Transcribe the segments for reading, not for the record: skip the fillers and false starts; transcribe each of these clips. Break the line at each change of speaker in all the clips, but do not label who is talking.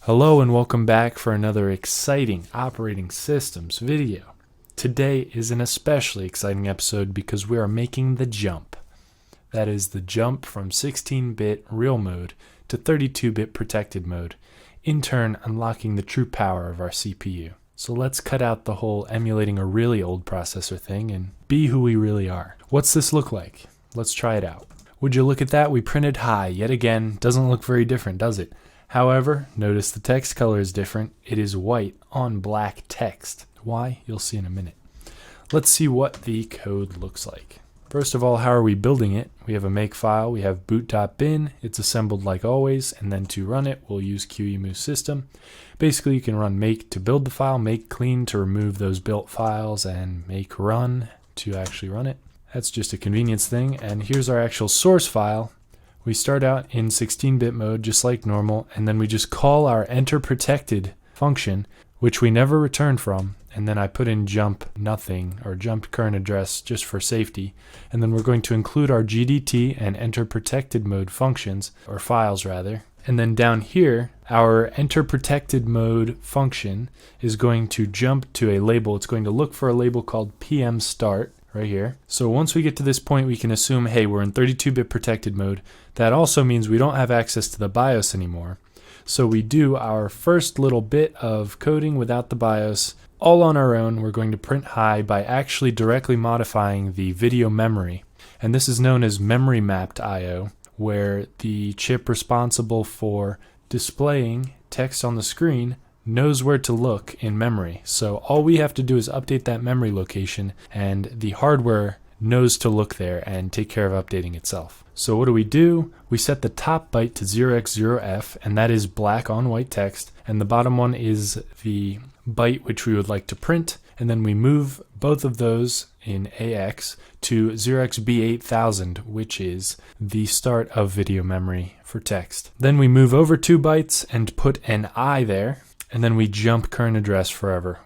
Hello and welcome back for another exciting operating systems video. Today is an especially exciting episode because we are making the jump. That is the jump from 16-bit real mode to 32-bit protected mode, in turn unlocking the true power of our CPU. So let's cut out the whole emulating a really old processor thing and be who we really are. What's this look like? Let's try it out. Would you look at that? We printed high yet again. Doesn't look very different, does it? However, notice the text color is different. It is white on black text. Why? You'll see in a minute. Let's see what the code looks like. First of all, how are we building it? We have a make file, we have boot.bin, it's assembled like always, and then to run it, we'll use QEMU Basically, you can run make to build the file, make clean to remove those built files, and make run to actually run it. That's just a convenience thing, and here's our actual source file. We start out in 16-bit mode just like normal, and then we just call our enter protected function, which we never return from, and then I put in jump nothing or jump current address just for safety, and then we're going to include our GDT and enter protected mode functions, or files rather, and then down here our enter protected mode function is going to jump to a label. It's going to look for a label called PM start right here. So once we get to this point, we can assume, hey, we're in 32-bit protected mode. That also means we don't have access to the BIOS anymore. So we do our first little bit of coding without the BIOS all on our own. We're going to print high by actually directly modifying the video memory. And this is known as memory mapped I/O, where the chip responsible for displaying text on the screen knows where to look in memory. So all we have to do is update that memory location, and the hardware knows to look there and take care of updating itself. So what do? We set the top byte to 0x0f, and that is black on white text, and the bottom one is the byte which we would like to print, and then we move both of those in AX to 0xb8000, which is the start of video memory for text. Then we move over 2 bytes and put an I there, and then we jump current address forever.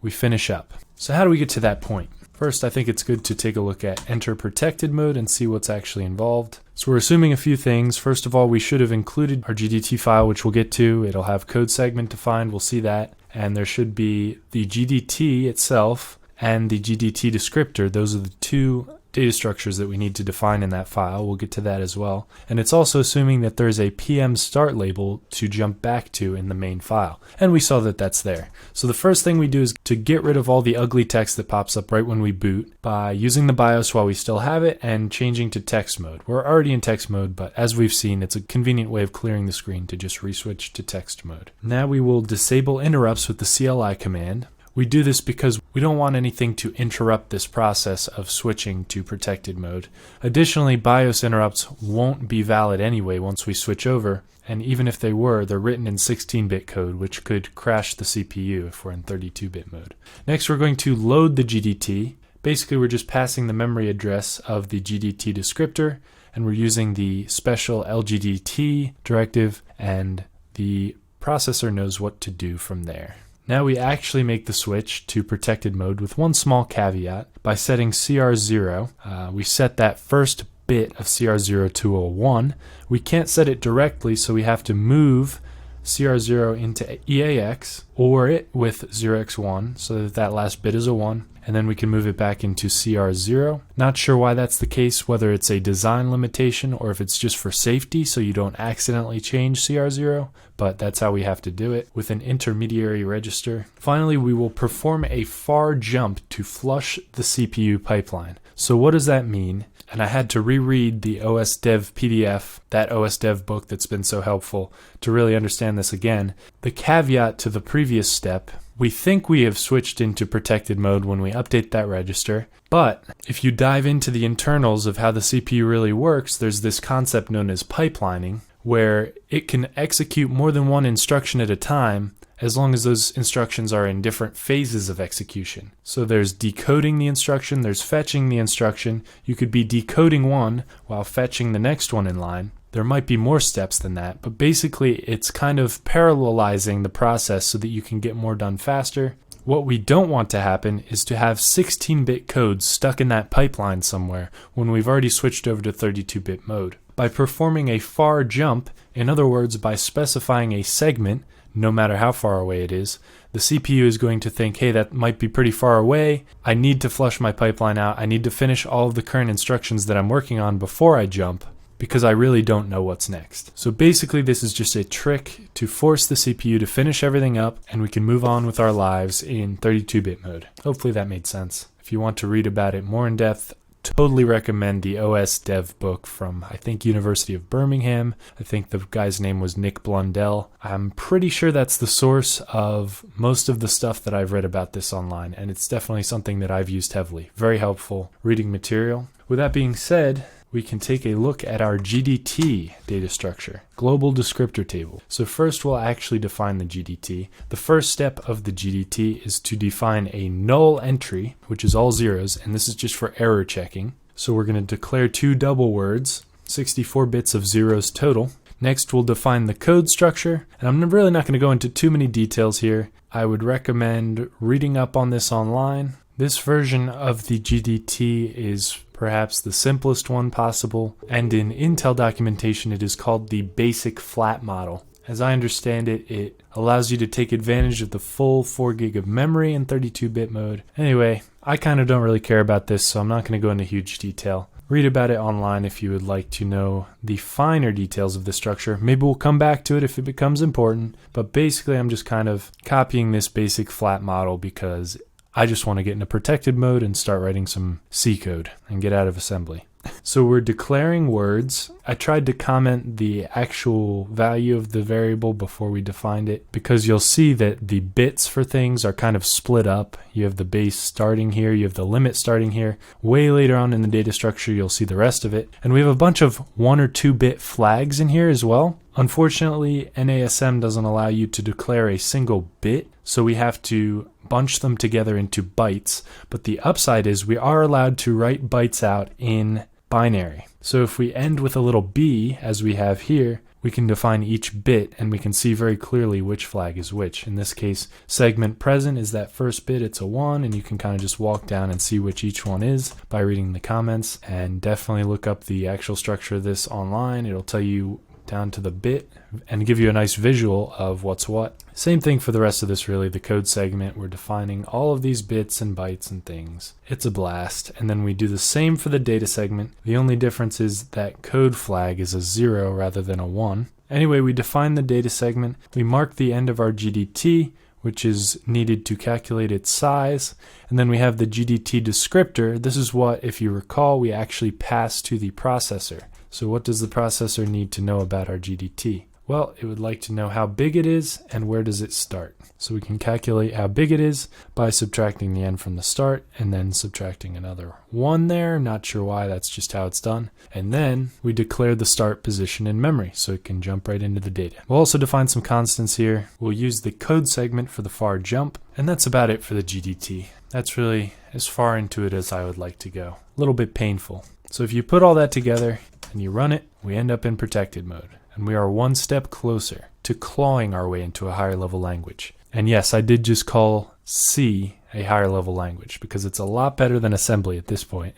We finish up. So how do we get to that point? First, I think it's good to take a look at enter protected mode and see what's actually involved. So we're assuming a few things. First of all, we should have included our GDT file, which we'll get to. It'll have code segment defined, we'll see that. And there should be the GDT itself and the GDT descriptor. Those are the two data structures that we need to define in that file. We'll get to that as well. And it's also assuming that there's a PM start label to jump back to in the main file. And we saw that that's there. So the first thing we do is to get rid of all the ugly text that pops up right when we boot by using the BIOS while we still have it and changing to text mode. We're already in text mode, but as we've seen, it's a convenient way of clearing the screen to just reswitch to text mode. Now we will disable interrupts with the CLI command. We do this because we don't want anything to interrupt this process of switching to protected mode. Additionally, BIOS interrupts won't be valid anyway once we switch over, and even if they were, they're written in 16-bit code, which could crash the CPU if we're in 32-bit mode. Next, we're going to load the GDT. Basically, we're just passing the memory address of the GDT descriptor, and we're using the special LGDT directive, and the processor knows what to do from there. Now we actually make the switch to protected mode with one small caveat. By setting CR0, we set that first bit of CR0 to a 1. We can't set it directly, so we have to move CR0 into EAX or it with 0x1 so that that last bit is a 1. And then we can move it back into CR0. Not sure why that's the case, whether it's a design limitation or if it's just for safety so you don't accidentally change CR0, but that's how we have to do it with an intermediary register. Finally, we will perform a far jump to flush the CPU pipeline. So what does that mean? And I had to reread the OS Dev PDF, that OS Dev book that's been so helpful, to really understand this again. The caveat to the previous step, we think we have switched into protected mode when we update that register, but if you dive into the internals of how the CPU really works, there's this concept known as pipelining, where it can execute more than one instruction at a time as long as those instructions are in different phases of execution. So there's decoding the instruction, there's fetching the instruction. You could be decoding one while fetching the next one in line. There might be more steps than that, but basically it's kind of parallelizing the process so that you can get more done faster. What we don't want to happen is to have 16-bit code stuck in that pipeline somewhere when we've already switched over to 32-bit mode. By performing a far jump, in other words, by specifying a segment, no matter how far away it is. The CPU is going to think, hey, that might be pretty far away. I need to flush my pipeline out. I need to finish all of the current instructions that I'm working on before I jump, because I really don't know what's next. So basically this is just a trick to force the CPU to finish everything up, and we can move on with our lives in 32-bit mode. Hopefully that made sense. If you want to read about it more in depth, totally recommend the OS dev book from, I think, University of Birmingham. I think the guy's name was Nick Blundell. I'm pretty sure that's the source of most of the stuff that I've read about this online, and it's definitely something that I've used heavily. Very helpful reading material. With that being said, we can take a look at our GDT data structure, global descriptor table. So first we'll actually define the GDT. The first step of the GDT is to define a null entry, which is all zeros, and this is just for error checking. So we're going to declare two double words, 64 bits of zeros total. Next we'll define the code structure, and I'm really not going to go into too many details here. I would recommend reading up on this online. This version of the GDT is perhaps the simplest one possible, and in Intel documentation it is called the basic flat model. As I understand it, it allows you to take advantage of the full 4 gig of memory in 32-bit mode. Anyway, I kind of don't really care about this, so I'm not going to go into huge detail. Read about it online if you would like to know the finer details of the structure. Maybe we'll come back to it if it becomes important, but basically I'm just kind of copying this basic flat model because I just want to get into protected mode and start writing some C code and get out of assembly. So we're declaring words. I tried to comment the actual value of the variable before we defined it, because you'll see that the bits for things are kind of split up. You have the base starting here, you have the limit starting here. Way later on in the data structure you'll see the rest of it. And we have a bunch of 1 or 2 bit flags in here as well. Unfortunately, NASM doesn't allow you to declare a single bit, so we have to bunch them together into bytes. But the upside is we are allowed to write bytes out in binary. So if we end with a little b, as we have here, we can define each bit and we can see very clearly which flag is which. In this case, segment present is that first bit, it's a 1, and you can kind of just walk down and see which each one is by reading the comments. And definitely look up the actual structure of this online. It'll tell you down to the bit and give you a nice visual of what's what. Same thing for the rest of this really, the code segment. We're defining all of these bits and bytes and things. It's a blast. And then we do the same for the data segment. The only difference is that code flag is a 0 rather than a 1. Anyway, we define the data segment. We mark the end of our GDT, which is needed to calculate its size. And then we have the GDT descriptor. This is what, if you recall, we actually pass to the processor. So what does the processor need to know about our GDT? Well, it would like to know how big it is and where does it start. So we can calculate how big it is by subtracting the n from the start and then subtracting another 1 there. Not sure why, that's just how it's done. And then we declare the start position in memory so it can jump right into the data. We'll also define some constants here. We'll use the code segment for the far jump. And that's about it for the GDT. That's really as far into it as I would like to go. A little bit painful. So if you put all that together and you run it, we end up in protected mode. And we are one step closer to clawing our way into a higher level language. And yes, I did just call C a higher level language because it's a lot better than assembly at this point.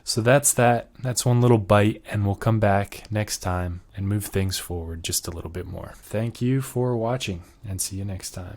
So that's that. That's one little bite, and we'll come back next time and move things forward just a little bit more. Thank you for watching, and see you next time.